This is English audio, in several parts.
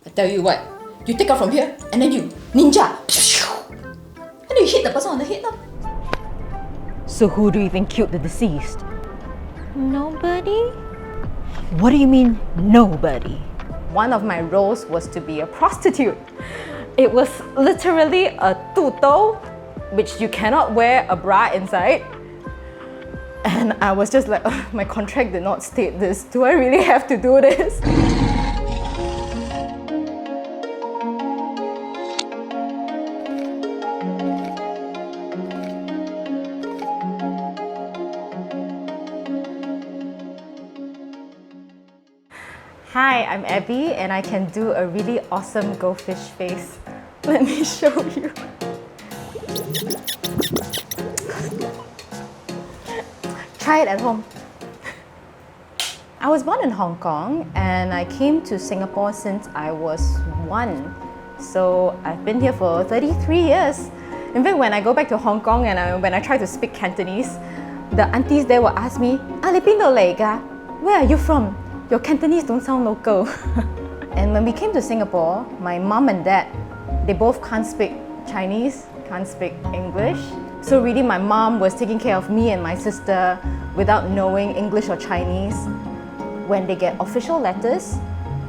I tell you what, you take out from here and then you ninja. And then you hit the person on the head now. So who do you think killed the deceased? Nobody? What do you mean, nobody? One of my roles was to be a prostitute. It was literally a tuto, which you cannot wear a bra inside. And I was just like, my contract did not state this. Do I really have to do this? Hi, I'm Abby and I can do a really awesome goldfish face. Let me show you. Try it at home. I was born in Hong Kong and I came to Singapore since I was 1. So I've been here for 33 years. In fact, when I go back to Hong Kong and when I try to speak Cantonese, the aunties there will ask me, "你邊度嚟㗎? Where are you from? Your Cantonese don't sound local." And when we came to Singapore, my mom and dad, they both can't speak Chinese, can't speak English. So really my mom was taking care of me and my sister without knowing English or Chinese. When they get official letters,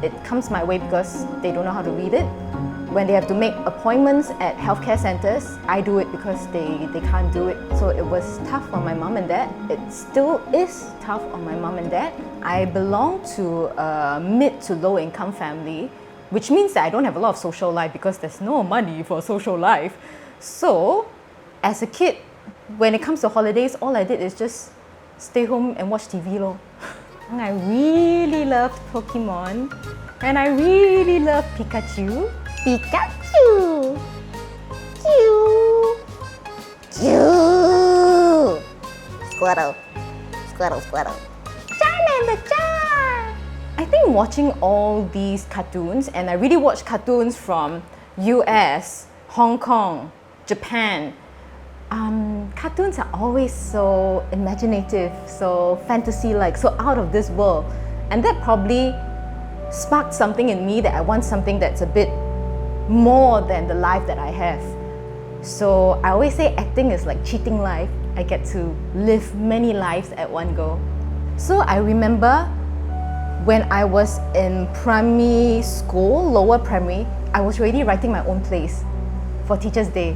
it comes my way because they don't know how to read it. When they have to make appointments at healthcare centers, I do it because they can't do it. So it was tough on my mom and dad. It still is tough on my mom and dad. I belong to a mid to low income family, which means that I don't have a lot of social life because there's no money for social life. So as a kid, when it comes to holidays, all I did is just stay home and watch TV lor. And I really loved Pokemon and I really loved Pikachu. Pikachu! Chew! Chew! Squirtle! Squirtle, Squirtle! Charmander, Char! I think watching all these cartoons, and I really watch cartoons from US, Hong Kong, Japan. Cartoons are always so imaginative, so fantasy-like, so out of this world. And that probably sparked something in me that I want something that's a bit more than the life that I have. So I always say acting is like cheating life. I get to live many lives at one go. So I remember when I was in primary school, lower primary, I was already writing my own plays for Teachers' Day.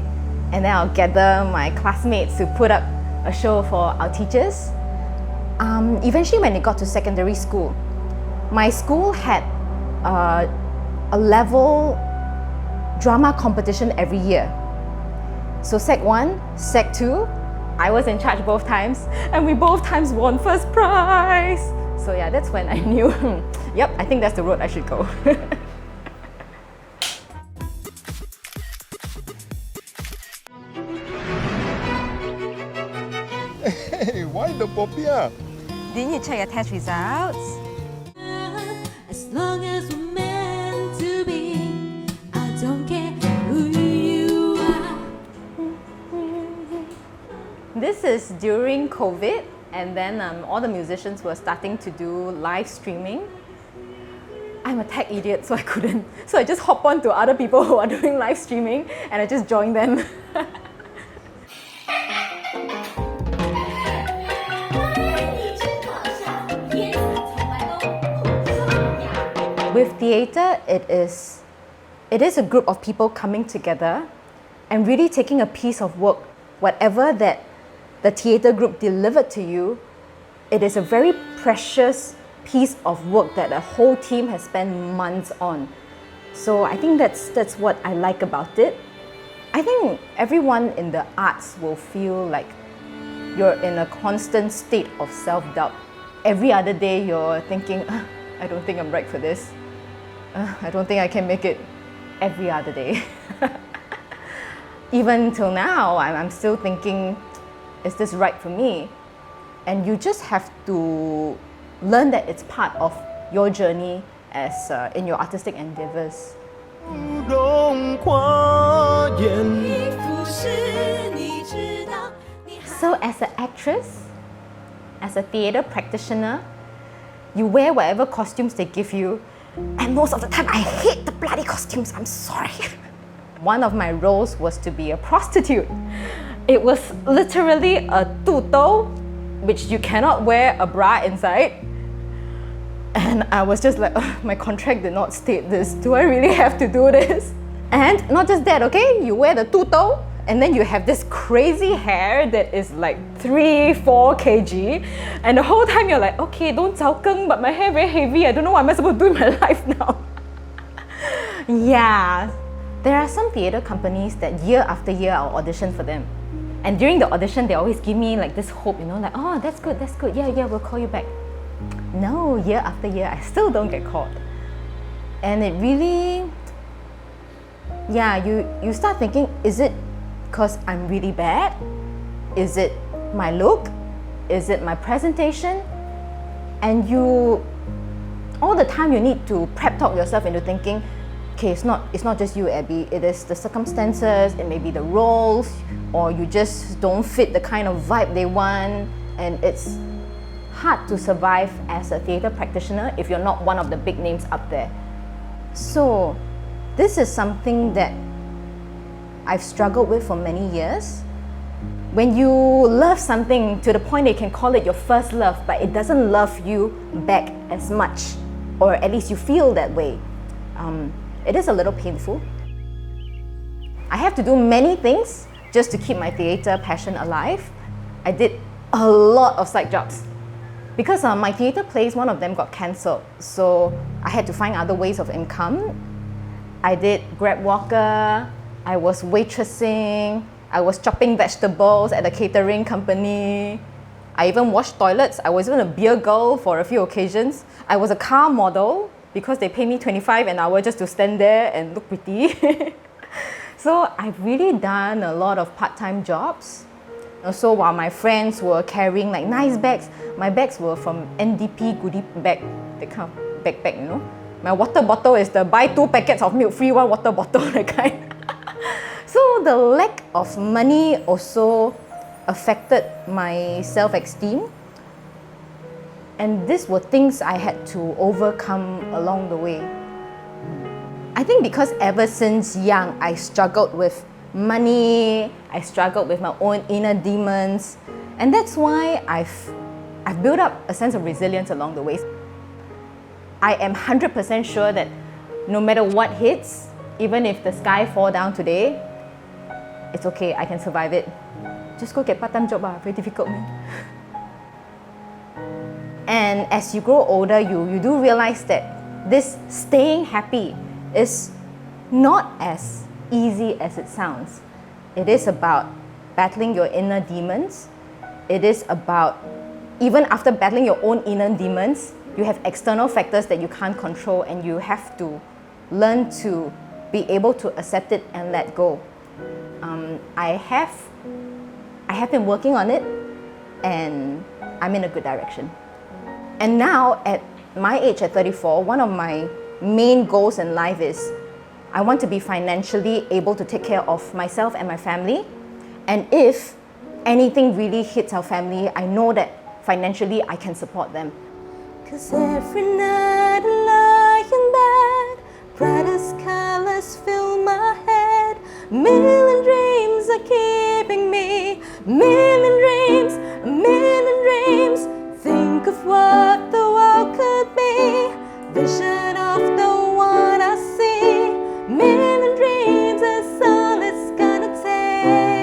And then I'll gather my classmates to put up a show for our teachers. Eventually when it got to secondary school, my school had a level drama competition every year. So Sec 1, Sec 2, I was in charge both times and we both times won first prize. So yeah, that's when I knew, yep, I think that's the road I should go. Hey, why the popiah? Didn't you check your test results? As long as we're meant to be, I don't care who you are. This is during COVID, and then all the musicians were starting to do live streaming. I'm a tech idiot, so I couldn't. So I just hop on to other people who are doing live streaming, and I just joined them. With theatre, it is a group of people coming together and really taking a piece of work, whatever that the theatre group delivered to you, it is a very precious piece of work that a whole team has spent months on. So I think that's what I like about it. I think everyone in the arts will feel like you're in a constant state of self-doubt. Every other day you're thinking, I don't think I'm right for this. I don't think I can make it. Every other day. Even till now, I'm still thinking, is this right for me? And you just have to learn that it's part of your journey as in your artistic endeavors. So as an actress, as a theatre practitioner, you wear whatever costumes they give you, And most of the time, I hate the bloody costumes. I'm sorry. One of my roles was to be a prostitute. It was literally a tuto, which you cannot wear a bra inside. And I was just like, my contract did not state this. Do I really have to do this? And not just that, okay? You wear the tuto, and then you have this crazy hair that is like 3-4 kg. And the whole time you're like, okay, don't zaokeng, but my hair very heavy. I don't know what am I supposed to do in my life now. Yeah. There are some theatre companies that year after year I'll audition for them. And during the audition, they always give me like this hope, you know, like, oh, that's good. Yeah, we'll call you back. No, year after year, I still don't get called. And it really, yeah, you start thinking, is it because I'm really bad? Is it my look? Is it my presentation? And all the time you need to prep talk yourself into thinking, okay, it's not just you, Abby, it is the circumstances, it may be the roles, or you just don't fit the kind of vibe they want, and it's hard to survive as a theatre practitioner if you're not one of the big names up there. So this is something that I've struggled with for many years. When you love something to the point that you can call it your first love, but it doesn't love you back as much, or at least you feel that way, it is a little painful. I have to do many things just to keep my theatre passion alive. I did a lot of side jobs. Because my theatre plays, one of them got cancelled, so I had to find other ways of income. I did Grab Walker, I was waitressing, I was chopping vegetables at a catering company. I even washed toilets. I was even a beer girl for a few occasions. I was a car model because they pay me 25 an hour just to stand there and look pretty. So I've really done a lot of part-time jobs. So while my friends were carrying like nice bags, my bags were from NDP goodie bag, that kind of backpack, you know. My water bottle is the buy 2 packets of milk, free 1 water bottle, that kind. So the lack of money also affected my self-esteem. And these were things I had to overcome along the way. I think because ever since young, I struggled with money, I struggled with my own inner demons, and that's why I've built up a sense of resilience along the way. I am 100% sure that no matter what hits, even if the sky fall down today, it's okay, I can survive it. Just go get part-time job, very difficult, man. And as you grow older, you do realize that this staying happy is not as easy as it sounds. It is about battling your inner demons. It is about, even after battling your own inner demons, you have external factors that you can't control, and you have to learn to be able to accept it and let go. I have been working on it, and I'm in a good direction. And now at my age, at 34, one of my main goals in life is I want to be financially able to take care of myself and my family. And if anything really hits our family, I know that financially I can support them. 'Cause every night I lie in bed, brightest colors fill my head. Million dreams are keeping me, million dreams, a million dreams. Think of what the world could be, vision of the one I see. Million dreams is all it's gonna take.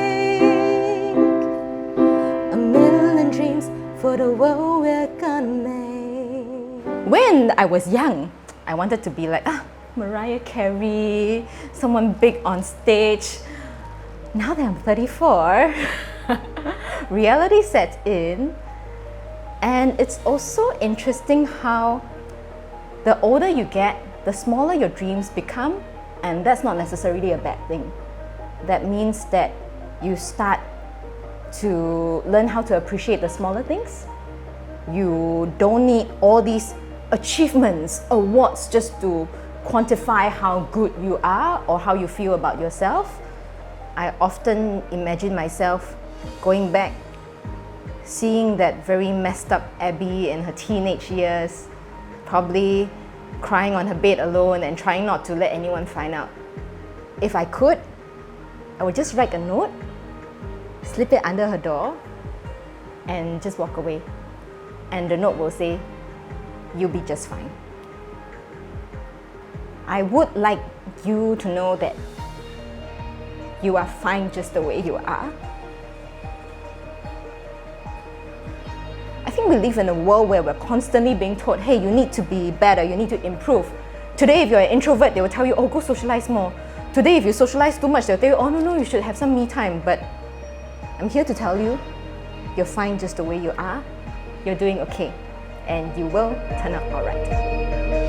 A million dreams for the world we're gonna make. When I was young, I wanted to be like Mariah Carey, someone big on stage. Now that I'm 34, reality sets in. And it's also interesting how the older you get, the smaller your dreams become, and that's not necessarily a bad thing. That means that you start to learn how to appreciate the smaller things. You don't need all these achievements, awards just to quantify how good you are or how you feel about yourself. I often imagine myself going back, seeing that very messed up Abby in her teenage years, probably crying on her bed alone and trying not to let anyone find out. If I could, I would just write a note, slip it under her door, and just walk away. And the note will say, "You'll be just fine." I would like you to know that you are fine just the way you are. I think we live in a world where we're constantly being told, hey, you need to be better, you need to improve. Today, if you're an introvert, they will tell you, oh, go socialize more. Today, if you socialize too much, they'll tell you, oh, no, you should have some me time. But I'm here to tell you, you're fine just the way you are. You're doing okay. And you will turn out all right.